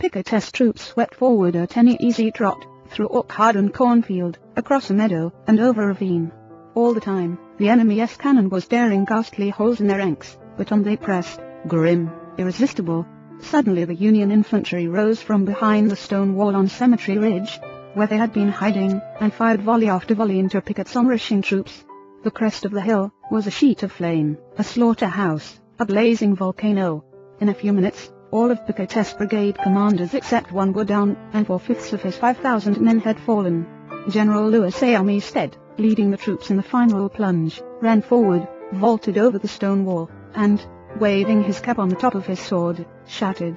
Pickett's troops swept forward at any easy trot, through oak hardened cornfield, across a meadow, and over a ravine. All the time, the enemy's cannon was tearing ghastly holes in their ranks, but on they pressed, grim, irresistible. Suddenly the Union infantry rose from behind the stone wall on Cemetery Ridge, where they had been hiding, and fired volley after volley into Pickett's onrushing troops. The crest of the hill was a sheet of flame, a slaughterhouse, a blazing volcano. In a few minutes, all of Pickett's brigade commanders except one were down, and 4/5 of his 5,000 men had fallen. General Louis A. Armistead, leading the troops in the final plunge, ran forward, vaulted over the stone wall, and, waving his cap on the top of his sword, shouted,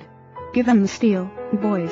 "Give them the steel, boys."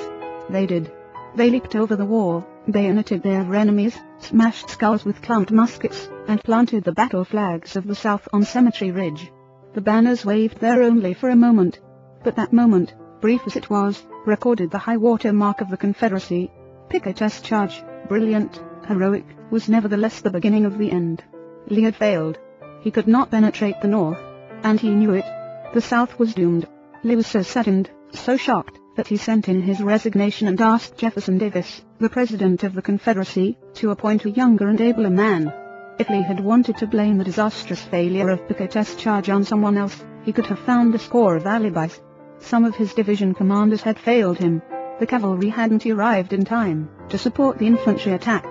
They did. They leaped over the wall, bayoneted their enemies, smashed skulls with clamped muskets, and planted the battle flags of the South on Cemetery Ridge. The banners waved there only for a moment. But that moment, brief as it was, recorded the high-water mark of the Confederacy. Pickett's charge, brilliant, heroic, was nevertheless the beginning of the end. Lee had failed. He could not penetrate the North, and he knew it. The South was doomed. Lee was so saddened, so shocked, that he sent in his resignation and asked Jefferson Davis, the President of the Confederacy, to appoint a younger and abler man. If Lee had wanted to blame the disastrous failure of Pickett's charge on someone else, he could have found a score of alibis. Some of his division commanders had failed him. The cavalry hadn't arrived in time to support the infantry attack.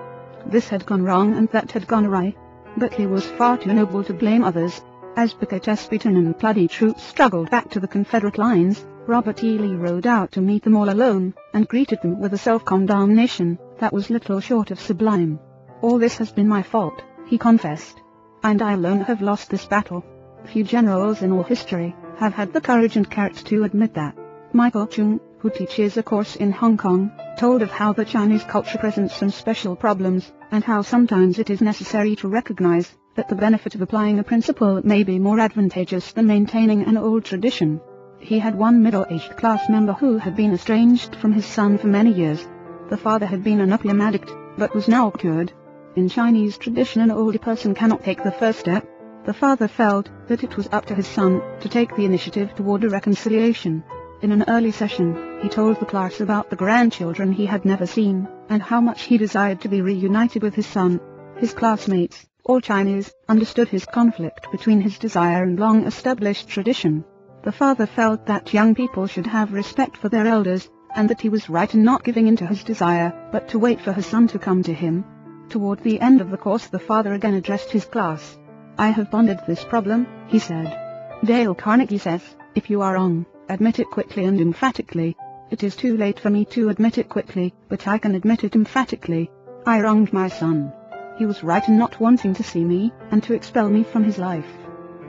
This had gone wrong and that had gone awry. But Lee was far too noble to blame others. As Pickett's beaten and bloody troops struggled back to the Confederate lines, Robert E. Lee rode out to meet them all alone, and greeted them with a self-condemnation that was little short of sublime. "All this has been my fault," he confessed. "And I alone have lost this battle." Few generals in all history have had the courage and character to admit that. Michael Chung, who teaches a course in Hong Kong, told of how the Chinese culture presents some special problems, and how sometimes it is necessary to recognize that the benefit of applying a principle may be more advantageous than maintaining an old tradition. He had one middle-aged class member who had been estranged from his son for many years. The father had been an opium addict, but was now cured. In Chinese tradition, an older person cannot take the first step. The father felt that it was up to his son to take the initiative toward a reconciliation. In an early session, he told the class about the grandchildren he had never seen, and how much he desired to be reunited with his son. His classmates, all Chinese, understood his conflict between his desire and long-established tradition. The father felt that young people should have respect for their elders, and that he was right in not giving in to his desire, but to wait for his son to come to him. Toward the end of the course, the father again addressed his class. "I have pondered this problem," he said. Dale Carnegie says, "If you are wrong, admit it quickly and emphatically. It is too late for me to admit it quickly, but I can admit it emphatically. I wronged my son. He was right in not wanting to see me, and to expel me from his life.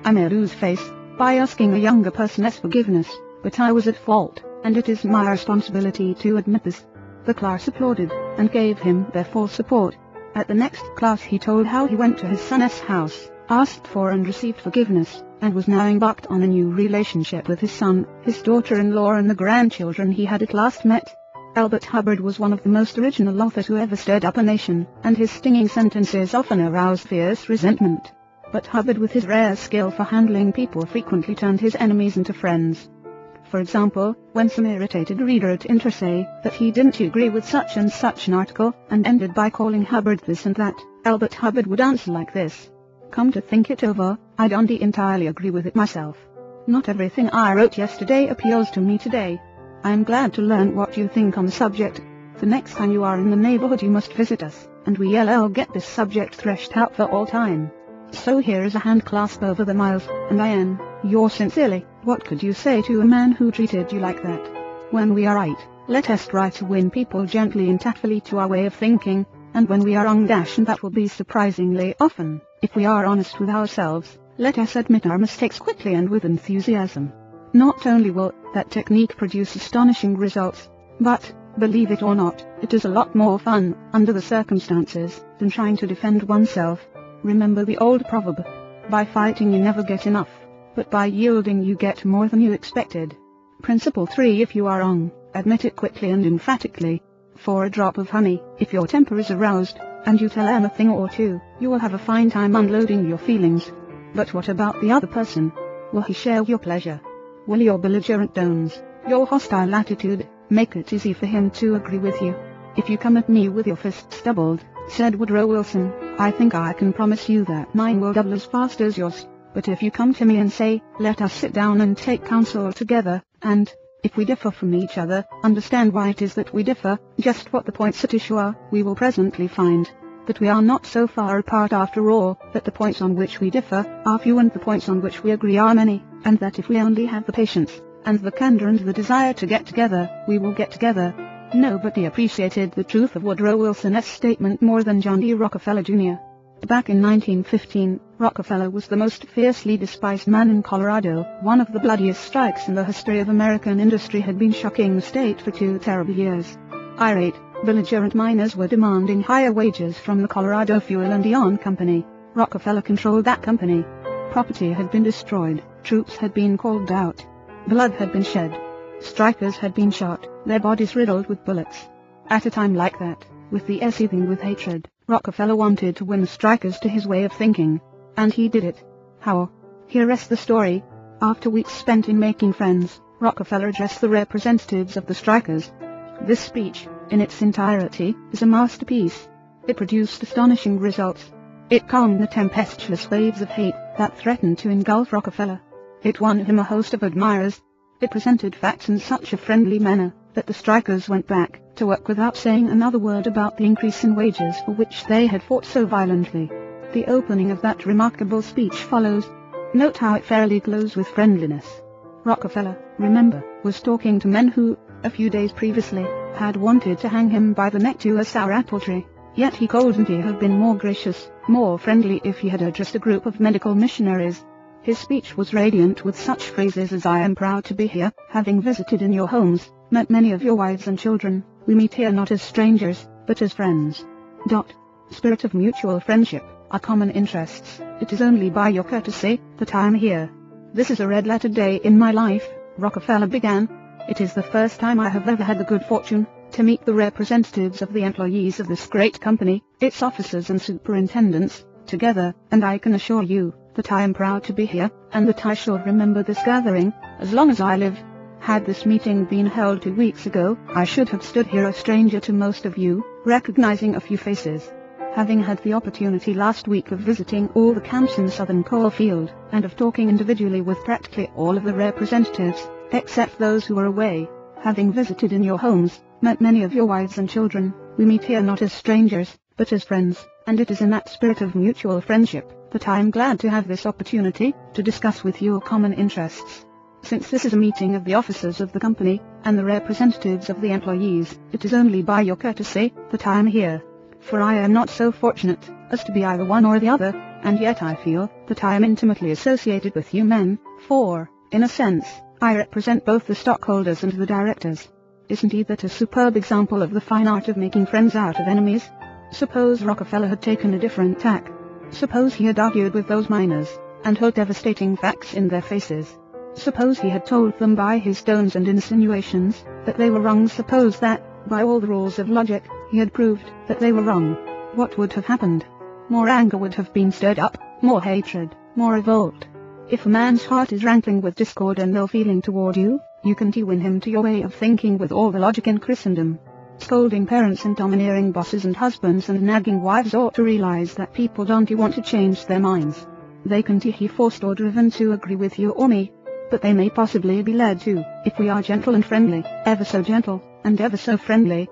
I may lose face by asking a younger person's forgiveness, but I was at fault, and it is my responsibility to admit this." The class applauded, and gave him their full support. At the next class he told how he went to his son's house, asked for and received forgiveness, and was now embarked on a new relationship with his son, his daughter-in-law and the grandchildren he had at last met. Albert Hubbard was one of the most original authors who ever stirred up a nation, and his stinging sentences often aroused fierce resentment. But Hubbard, with his rare skill for handling people, frequently turned his enemies into friends. For example, when some irritated reader at Inter say that he didn't agree with such and such an article, and ended by calling Hubbard this and that, Albert Hubbard would answer like this: "Come to think it over, I don't entirely agree with it myself. Not everything I wrote yesterday appeals to me today. I am glad to learn what you think on the subject. The next time you are in the neighborhood you must visit us, and we'll get this subject threshed out for all time. So here is a hand clasp over the miles, and I am, yours sincerely." What could you say to a man who treated you like that? When we are right, let us try to win people gently and tactfully to our way of thinking, and when we are wrong, and that will be surprisingly often, if we are honest with ourselves, let us admit our mistakes quickly and with enthusiasm. Not only will that technique produce astonishing results, but, believe it or not, it is a lot more fun, under the circumstances, than trying to defend oneself. Remember the old proverb: by fighting you never get enough, but by yielding you get more than you expected. Principle 3: If you are wrong, admit it quickly and emphatically. For a drop of honey, if your temper is aroused, and you tell him a thing or two, you will have a fine time unloading your feelings. But what about the other person? Will he share your pleasure? Will your belligerent tones, your hostile attitude, Make it easy for him to agree with you. If you come at me with your fists doubled, said Woodrow Wilson, I think I can promise you that mine will double as fast as yours. But if you come to me and say, let us sit down and take counsel together, and, if we differ from each other, understand why it is that we differ, just what the points at issue are, we will presently find that we are not so far apart after all, that the points on which we differ are few and the points on which we agree are many, and that if we only have the patience, and the candor and the desire to get together, we will get together. Nobody appreciated the truth of Woodrow Wilson's statement more than John D. Rockefeller Jr. Back in 1915, Rockefeller was the most fiercely despised man in Colorado. One of the bloodiest strikes in the history of American industry had been shocking the state for 2 terrible years. Irate, belligerent miners were demanding higher wages from the Colorado Fuel and Iron Company. Rockefeller controlled that company. Property had been destroyed, troops had been called out, blood had been shed, strikers had been shot, their bodies riddled with bullets. At a time like that, with the air seething with hatred, Rockefeller wanted to win the strikers to his way of thinking. And he did it. How? Here rests the story. After weeks spent in making friends, Rockefeller addressed the representatives of the strikers. This speech, in its entirety, is a masterpiece. It produced astonishing results. It calmed the tempestuous waves of hate that threatened to engulf Rockefeller. It won him a host of admirers. It presented facts in such a friendly manner that the strikers went back to work without saying another word about the increase in wages for which they had fought so violently. The opening of that remarkable speech follows. Note how it fairly glows with friendliness. Rockefeller, remember, was talking to men who, a few days previously, had wanted to hang him by the neck to a sour apple tree. Yet he couldn't have been more gracious, more friendly if he had addressed a group of medical missionaries. His speech was radiant with such phrases as I am proud to be here, having visited in your homes, met many of your wives and children, we meet here not as strangers, but as friends. Spirit of mutual friendship, our common interests, it is only by your courtesy that I am here. This is a red-letter day in my life, Rockefeller began. It is the first time I have ever had the good fortune to meet the representatives of the employees of this great company, its officers and superintendents, together, and I can assure you that I am proud to be here, and that I shall remember this gathering as long as I live. Had this meeting been held 2 weeks ago, I should have stood here a stranger to most of you, recognizing a few faces. Having had the opportunity last week of visiting all the camps in southern Coalfield, and of talking individually with practically all of the representatives, except those who were away, having visited in your homes, met many of your wives and children, we meet here not as strangers, but as friends, and it is in that spirit of mutual friendship that I am glad to have this opportunity to discuss with you common interests. Since this is a meeting of the officers of the company, and the representatives of the employees, it is only by your courtesy that I am here. For I am not so fortunate as to be either one or the other, and yet I feel that I am intimately associated with you men, for, in a sense, I represent both the stockholders and the directors. Isn't that a superb example of the fine art of making friends out of enemies? Suppose Rockefeller had taken a different tack. Suppose he had argued with those miners, and hurled devastating facts in their faces. Suppose he had told them by his tones and insinuations that they were wrong. Suppose that, by all the rules of logic, he had proved that they were wrong. What would have happened? More anger would have been stirred up, more hatred, more revolt. If a man's heart is rankling with discord and ill feeling toward you, you can win him to your way of thinking with all the logic in Christendom. Scolding parents and domineering bosses and husbands and nagging wives ought to realize that people don't want to change their minds. They can be forced or driven to agree with you or me, but they may possibly be led to, if we are gentle and friendly, ever so gentle, and ever so friendly,